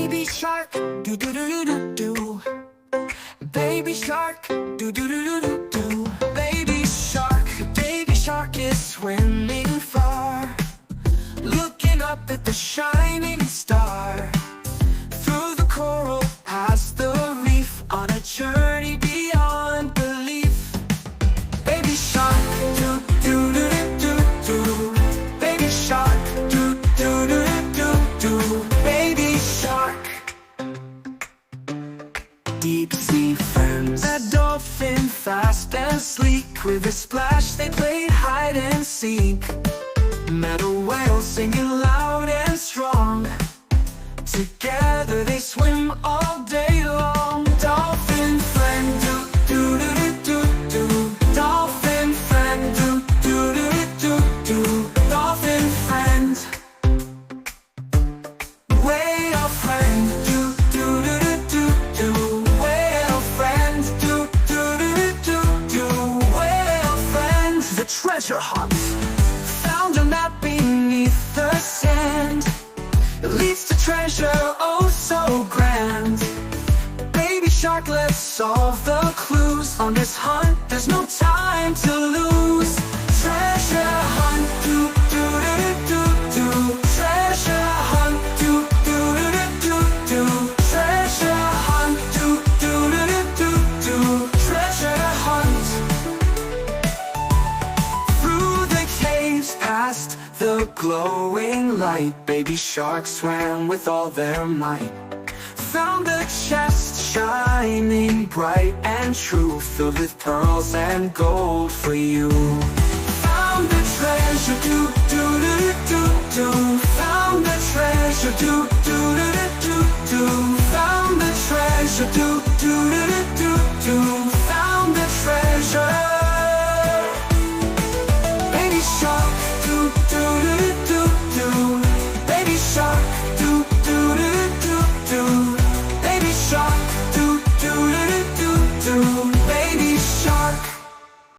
Baby shark, do do do do do. Baby shark, do do do do do. Baby shark is swimming far, looking up at the shining star. Through the coral, past the reef, on a journey beyond belief. Baby shark, do do do do do. Baby shark, do do do do do. Baby shark. Deep sea friends, a dolphin fast and sleek. With a splash they played hide and seek. Met a whale singing loud and strong. Together they swim all day long. Dolphin friend, do do do do do do. Dolphin friend, do do do do do. Dolphin friend. Whale friend, do do do do do. Whale friend, do do do do do. Whale friend. The treasure hunt, found a map beneath the sand. It leads to treasure oh so grand. Baby shark, let's solve the clues. On this hunt, there's no time to lose. Treasure hunt, do do do do do. Treasure hunt, do do do do do. Treasure hunt, do do do do do. Treasure hunt. Through the caves, past the glowing light, baby sharks swam with all their might. Found a chest shining bright and true, filled with pearls and gold for you. Found the treasure, do do do do do. Found the treasure, do do do